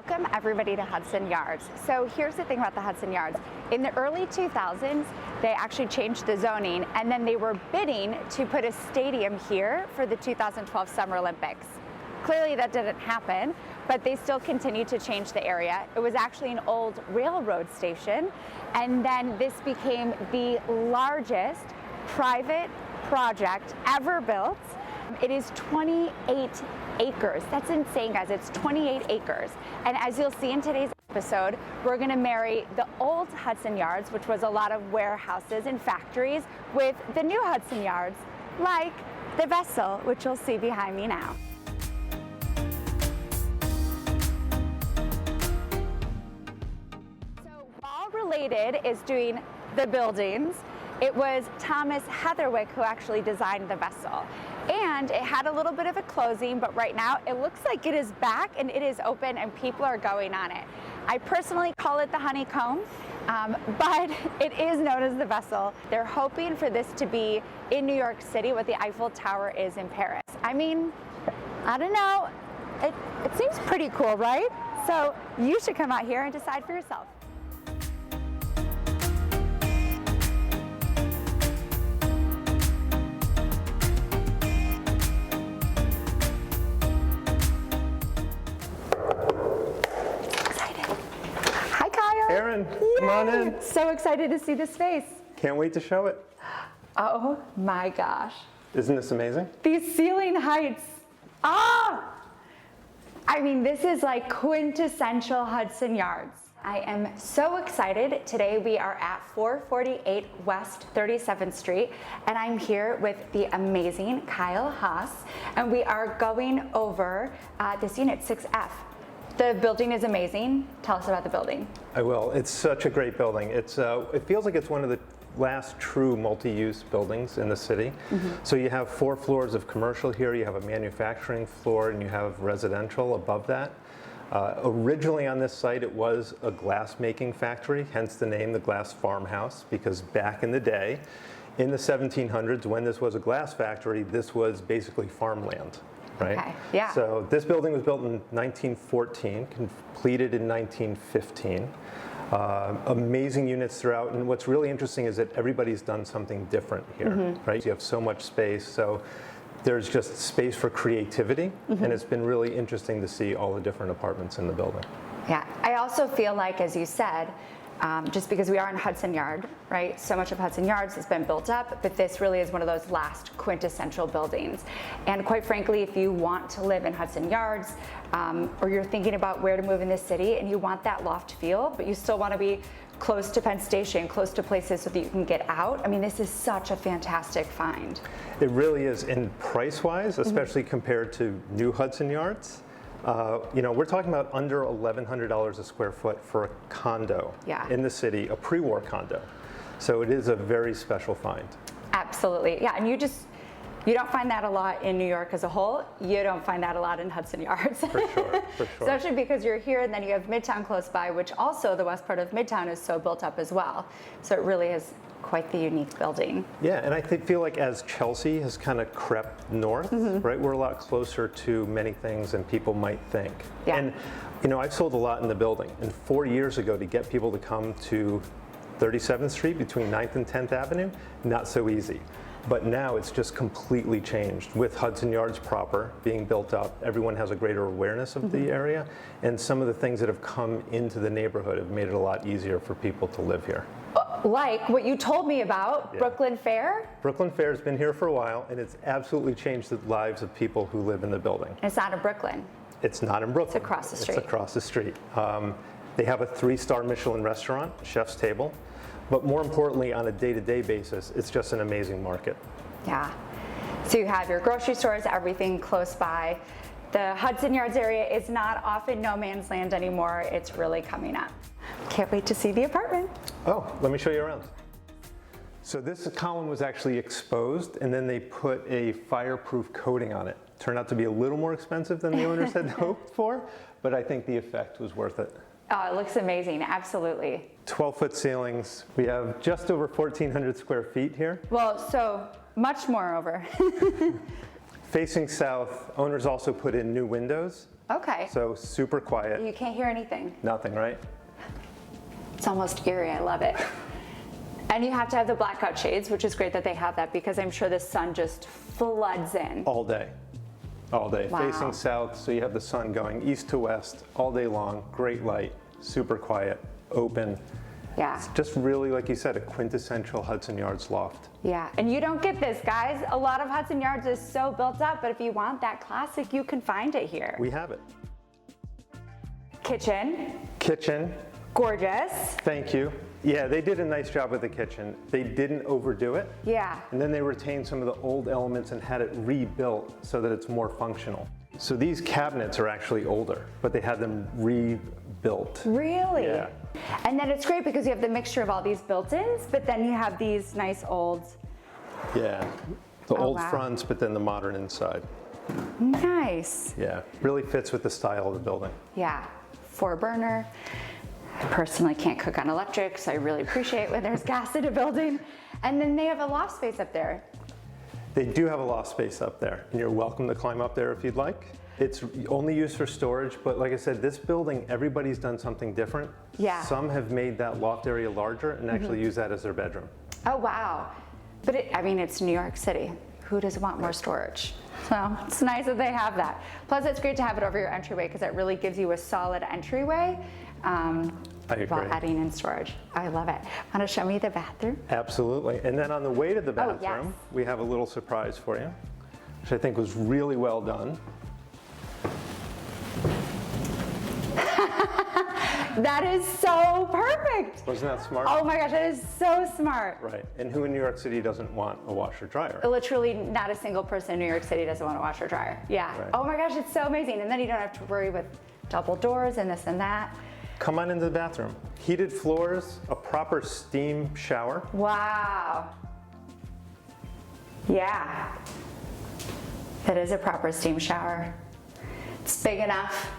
Welcome everybody to Hudson Yards. So here's the thing about the Hudson Yards. In the early 2000s, they actually changed the zoning and then they were bidding to put a stadium here for the 2012 Summer Olympics. Clearly that didn't happen, but they still continued to change the area. It was actually an old railroad station, and then this became the largest private project ever built. It is 28 acres. That's insane, guys. It's 28 acres. And as you'll see in today's episode, we're going to marry the old Hudson Yards, which was a lot of warehouses and factories, with the new Hudson Yards, like the vessel, which you'll see behind me now. So while Related is doing the buildings, it was Thomas Heatherwick who actually designed the vessel. And it had a little bit of a closing, but right now it looks like it is back and it is open and people are going on it. I personally call it the honeycomb, but it is known as the vessel. They're hoping for this to be in New York City what the Eiffel Tower is in Paris. I mean, I don't know, it seems pretty cool, right? So you should come out here and decide for yourself. Erin, come on in. So excited to see this space. Can't wait to show it. Oh my gosh. Isn't this amazing? These ceiling heights. I mean, this is like quintessential Hudson Yards. I am so excited. Today we are at 448 West 37th Street, and I'm here with the amazing Kyle Haas, and we are going over this unit 6F. The building is amazing. Tell us about the building. I will. It's such a great building. It feels like it's one of the last true multi-use buildings in the city. So you have 4 floors of commercial here, you have a manufacturing floor, and you have residential above that. Originally on this site it was a glass making factory, hence the name, the Glass Farmhouse, because back in the day, in the 1700s, when this was a glass factory, this was basically farmland. Right? Okay. Yeah. So this building was built in 1914, completed in 1915. Amazing units throughout, and what's really interesting is that everybody's done something different here, right? You have so much space, so there's just space for creativity, and it's been really interesting to see all the different apartments in the building. Yeah, I also feel like, as you said, just because we are in Hudson Yard, right? So much of Hudson Yards has been built up, but this really is one of those last quintessential buildings. And quite frankly, if you want to live in Hudson Yards, or you're thinking about where to move in this city and you want that loft feel, but you still want to be close to Penn Station, close to places so that you can get out, I mean, this is such a fantastic find. It really is, and price-wise, especially compared to new Hudson Yards, you know, we're talking about under $1,100 a square foot for a condo in the city, a pre-war condo. So it is a very special find. Absolutely, yeah, and you don't find that a lot in New York as a whole. You don't find that a lot in Hudson Yards. For sure, for sure. Especially because you're here and then you have Midtown close by, which also the west part of Midtown is so built up as well. So it really is quite the unique building. Yeah, and I feel like as Chelsea has kind of crept north, right, we're a lot closer to many things than people might think. Yeah. And, you know, I've sold a lot in the building, and 4 years ago to get people to come to 37th Street between 9th and 10th Avenue, not so easy. But now it's just completely changed. With Hudson Yards proper being built up, everyone has a greater awareness of the area, and some of the things that have come into the neighborhood have made it a lot easier for people to live here. Like what you told me about, Brooklyn Fair? Brooklyn Fair has been here for a while, and it's absolutely changed the lives of people who live in the building. It's not in Brooklyn. It's not in Brooklyn. It's across the street. It's across the street. They have a 3-star Michelin restaurant, Chef's Table, but more importantly, on a day-to-day basis, it's just an amazing market. Yeah. So you have your grocery stores, everything close by. The Hudson Yards area is not often no man's land anymore. It's really coming up. Can't wait to see the apartment. Oh, let me show you around. So this column was actually exposed, and then they put a fireproof coating on it. Turned out to be a little more expensive than the owners had hoped for, but I think the effect was worth it. Oh, it looks amazing, absolutely. 12-foot ceilings. We have just over 1,400 square feet here. Well, so much more over. Facing south, owners also put in new windows Okay. So super quiet. You can't hear anything. Nothing, right? It's almost eerie. I love it. And you have to have the blackout shades, which is great that they have that because I'm sure the sun just floods in. All day. All day. Wow. Facing south, so you have the sun going east to west all day long. Great light, super quiet, open. Yeah. It's just really, like you said, a quintessential Hudson Yards loft. Yeah, and you don't get this, guys. A lot of Hudson Yards is so built up, but if you want that classic, you can find it here. We have it. Kitchen. Kitchen. Gorgeous. Thank you. Yeah, they did a nice job with the kitchen. They didn't overdo it. Yeah. And then they retained some of the old elements and had it rebuilt so that it's more functional. So these cabinets are actually older, but they had them rebuilt. Really? Yeah. And then it's great because you have the mixture of all these built-ins, but then you have these nice old. Yeah, the Oh, old wow. fronts, but then the modern inside. Nice. Yeah, really fits with the style of the building. Yeah, 4-burner. I personally can't cook on electric, so I really appreciate when there's gas in a building. And then they have a loft space up there. They do have a loft space up there, and you're welcome to climb up there if you'd like. It's only used for storage, but like I said, this building, everybody's done something different. Yeah. Some have made that loft area larger and actually use that as their bedroom. Oh, wow. But I mean, it's New York City. Who doesn't want more storage? So it's nice that they have that. Plus, it's great to have it over your entryway because it really gives you a solid entryway I agree. while adding in storage. I love it. Want to show me the bathroom? Absolutely. And then on the way to the Oh, bathroom, yes. we have a little surprise for you, which I think was really well done. That is so perfect. Wasn't that smart? Oh my gosh, that is so smart. Right. And who in New York City doesn't want a washer dryer? Literally not a single person in New York City doesn't want a washer dryer. Yeah. Right. Oh my gosh, it's so amazing. And then you don't have to worry with double doors and this and that. Come on into the bathroom. Heated floors, a proper steam shower. Wow. Yeah. It is a proper steam shower. It's big enough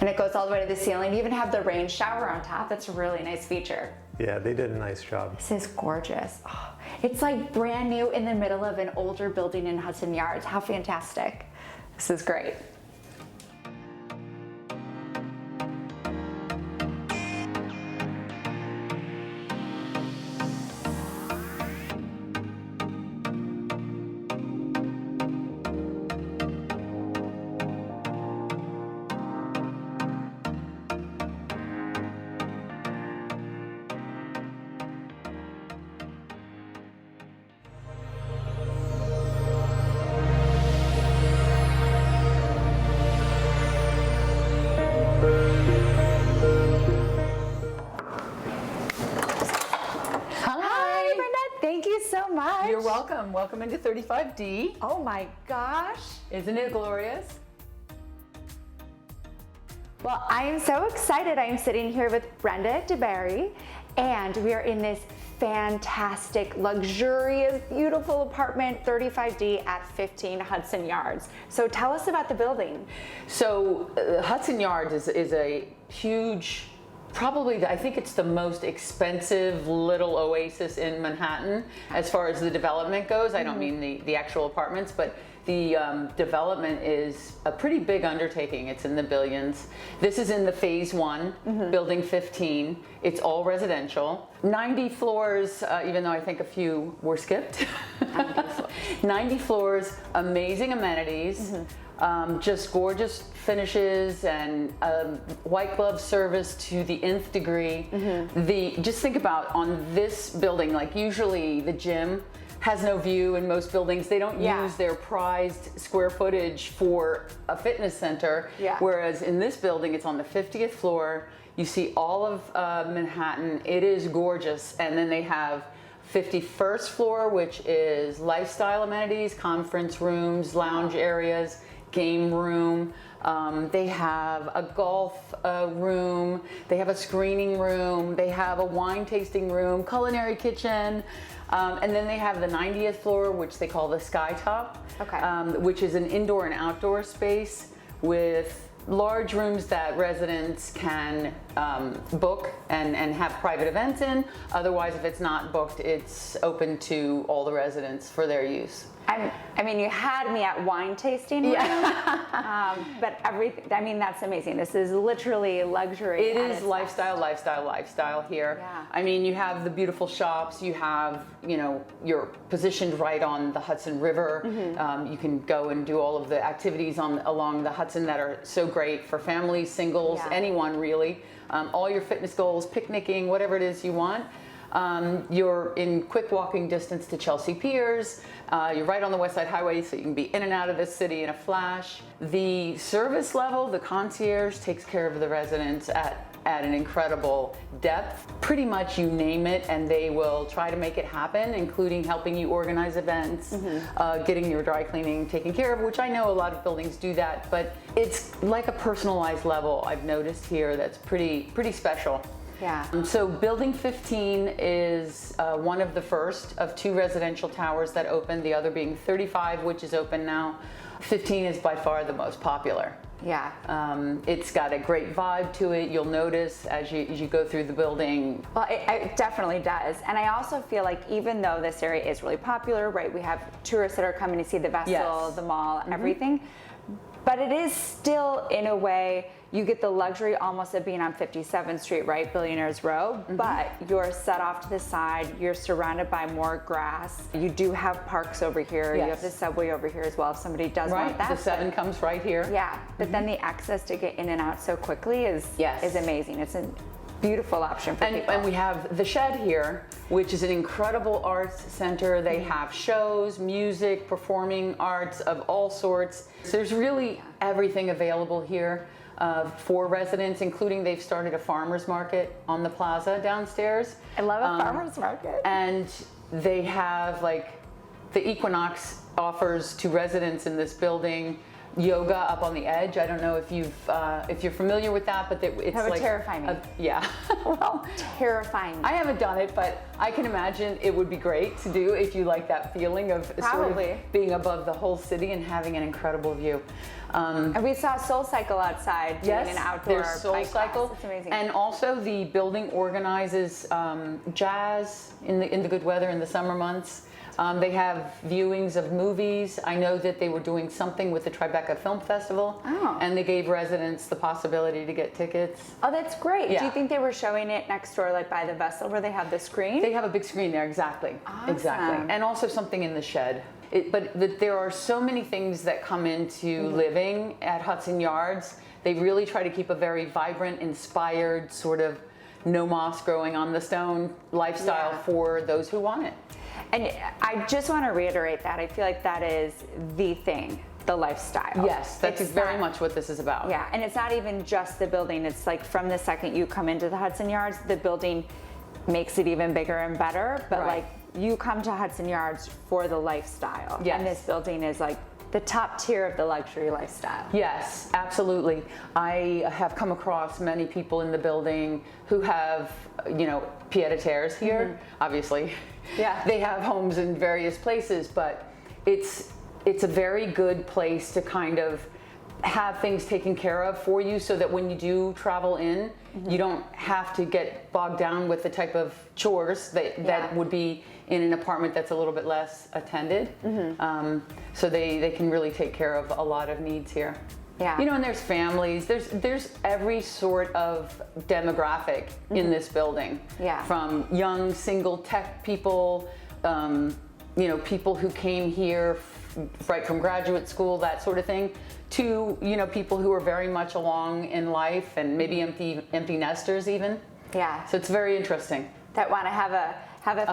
and it goes all the way to the ceiling. You even have the rain shower on top. That's a really nice feature. Yeah, they did a nice job. This is gorgeous. Oh, it's like brand new in the middle of an older building in Hudson Yards. How fantastic. This is great. Hi, Brenda. Thank you so much. You're welcome. Welcome into 35D. Oh my gosh. Isn't it glorious? Well, I am so excited. I am sitting here with Brenda Bari, and we are in this fantastic, luxurious, beautiful apartment, 35D at 15 Hudson Yards. So tell us about the building. So Hudson Yards is a huge, probably, I think it's the most expensive little oasis in Manhattan as far as the development goes. I don't mean the actual apartments, but the development is a pretty big undertaking. It's in the billions. This is in the phase 1, building 15. It's all residential. 90 floors, even though I think a few were skipped. 90 floors, amazing amenities. Just gorgeous finishes and white glove service to the nth degree. Just think about on this building, like usually the gym has no view in most buildings. They don't use their prized square footage for a fitness center. Whereas in this building, it's on the 50th floor. You see all of Manhattan. It is gorgeous. And then they have 51st floor, which is lifestyle amenities, conference rooms, lounge areas, game room. They have a golf room. They have a screening room. They have a wine tasting room, culinary kitchen. And then they have the 90th floor, which they call the Skytop, which is an indoor and outdoor space with large rooms that residents can book and have private events in. Otherwise, if it's not booked, it's open to all the residents for their use. I mean, you had me at wine tasting room, but everything, I mean, that's amazing. This is literally luxury. It is lifestyle here. Yeah. I mean, you have the beautiful shops, you have, you're positioned right on the Hudson River. You can go and do all of the activities along the Hudson that are so great for families, singles, anyone really. All your fitness goals, picnicking, whatever it is you want. You're in quick walking distance to Chelsea Piers. You're right on the West Side Highway, so you can be in and out of this city in a flash. The service level, the concierge takes care of the residents at an incredible depth. Pretty much you name it and they will try to make it happen, including helping you organize events, getting your dry cleaning taken care of, which I know a lot of buildings do that, but it's like a personalized level I've noticed here that's pretty special. Yeah. So building 15 is one of the first of 2 residential towers that opened, the other being 35, which is open now. 15 is by far the most popular. Yeah. It's got a great vibe to it. You'll notice as you go through the building. Well, it definitely does. And I also feel like even though this area is really popular, right, we have tourists that are coming to see the vessel, the mall, everything, but it is still, in a way, you get the luxury almost of being on 57th Street, right, Billionaires Row, but you're set off to the side, you're surrounded by more grass. You do have parks over here, you have the subway over here as well if somebody does want that. The 7 comes right here. Yeah, but then the access to get in and out so quickly is amazing. It's a beautiful option for people. And we have the Shed here, which is an incredible arts center. They have shows, music, performing arts of all sorts. So there's really everything available here for residents, including they've started a farmer's market on the plaza downstairs. I love a farmer's market. And they have like the Equinox offers to residents in this building yoga up on the edge. I don't know if you're familiar with that, but it's that would like terrify me. Well, terrifying. I haven't done it, but I can imagine it would be great to do if you like that feeling of sort of being above the whole city and having an incredible view. And we saw Soul Cycle outside doing an outdoor there's Soul bike Cycle. class. It's amazing. And also the building organizes jazz in the good weather in the summer months. They have viewings of movies. I know that they were doing something with the Tribeca Film Festival, and they gave residents the possibility to get tickets. Oh, that's great. Yeah. Do you think they were showing it next door, like by the vessel, where they have the screen? They have a big screen there, exactly. Awesome. Exactly. And also something in the Shed. But there are so many things that come into living at Hudson Yards. They really try to keep a very vibrant, inspired, sort of no moss growing on the stone lifestyle for those who want it. And I just want to reiterate that. I feel like that is the thing, the lifestyle. Yes, that's very much what this is about. Yeah, and it's not even just the building. It's like from the second you come into the Hudson Yards, the building makes it even bigger and better. But like you come to Hudson Yards for the lifestyle. Yes. And this building is like the top tier of the luxury lifestyle. Yes, absolutely. I have come across many people in the building who have, pied-à-terres here, obviously. Yeah. They have homes in various places, but it's a very good place to kind of have things taken care of for you so that when you do travel in, you don't have to get bogged down with the type of chores that would be in an apartment that's a little bit less attended. So they can really take care of a lot of needs here. Yeah. And there's families, there's every sort of demographic in this building. Yeah. From young single tech people, people who came here right from graduate school, that sort of thing, to people who are very much along in life and maybe empty nesters even. Yeah. So it's very interesting. That want to have a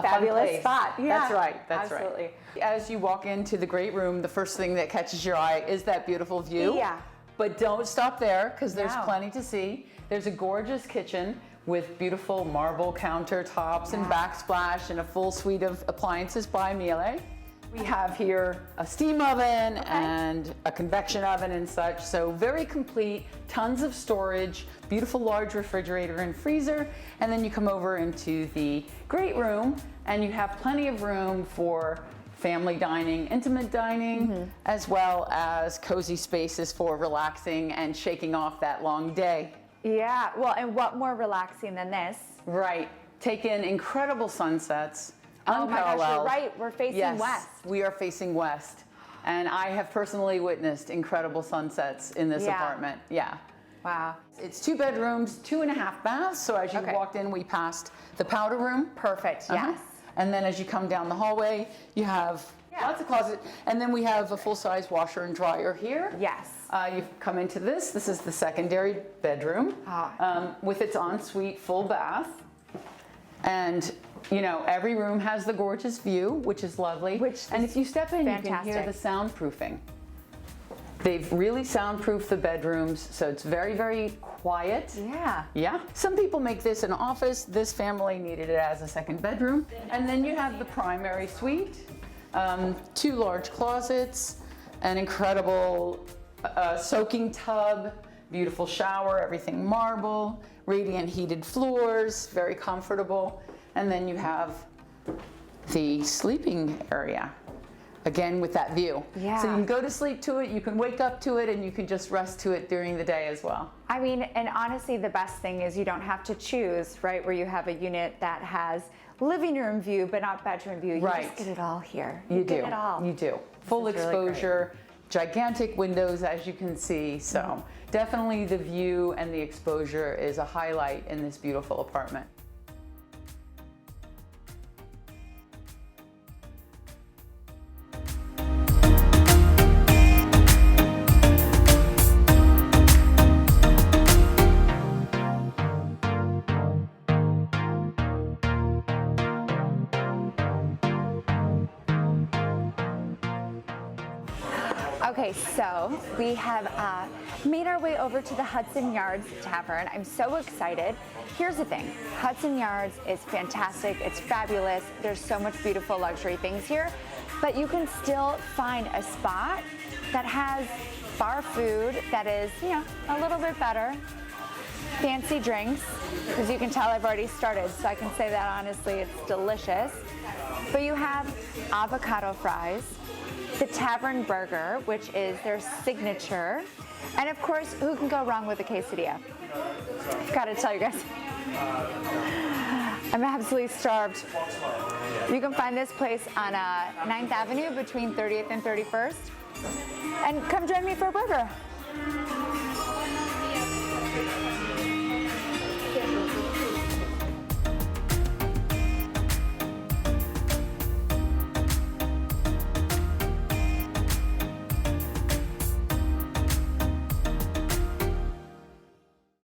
fabulous spot. Yeah. That's right. That's absolutely. right. As you walk into the great room, the first thing that catches your eye is that beautiful view. Yeah. But don't stop there, because there's plenty to see. There's a gorgeous kitchen with beautiful marble countertops and backsplash and a full suite of appliances by Miele. We have here a steam oven and a convection oven and such, so very complete, tons of storage, beautiful large refrigerator and freezer, and then you come over into the great room and you have plenty of room for family dining, intimate dining, as well as cozy spaces for relaxing and shaking off that long day. Yeah, well, and what more relaxing than this? Right. Take in incredible sunsets. Oh my gosh, Unparalleled. you're right. We're facing Yes, west. we are facing west. And I have personally witnessed incredible sunsets in this Yeah. apartment. Yeah. Wow. It's 2 bedrooms, 2.5 baths. So as you Okay. walked in, we passed the powder room. Perfect, Uh-huh. yes. And then as you come down the hallway, you have lots of closets. And then we have a full-size washer and dryer here. Yes. You come into this. This is the secondary bedroom with its ensuite full bath. And, you know, every room has the gorgeous view, which is lovely. And if you step in, you can hear the soundproofing. They've really soundproofed the bedrooms, so it's very, very quiet. Yeah. Yeah. Some people make this an office. This family needed it as a second bedroom. And then you have the primary suite, 2 large closets, an incredible soaking tub, beautiful shower, everything marble, radiant heated floors, very comfortable. And then you have the sleeping area. Again, with that view. Yeah. So you can go to sleep to it, you can wake up to it, and you can just rest to it during the day as well. I mean, and honestly, the best thing is you don't have to choose, right, where you have a unit that has living room view, but not bedroom view. You just get it all here. You do. Get it all. You do. Full This is really great. exposure, gigantic windows, as you can see. So definitely the view and the exposure is a highlight in this beautiful apartment. Okay, so we have made our way over to the Hudson Yards Tavern. I'm so excited. Here's the thing, Hudson Yards is fantastic, it's fabulous, there's so much beautiful luxury things here, but you can still find a spot that has bar food that is, you know, a little bit better, fancy drinks, as you can tell I've already started, so I can say that honestly, it's delicious. But you have avocado fries, the tavern burger, which is their signature, and of course, who can go wrong with a quesadilla? I've got to tell you guys, I'm absolutely starved. You can find this place on 9th Avenue between 30th and 31st, and come join me for a burger.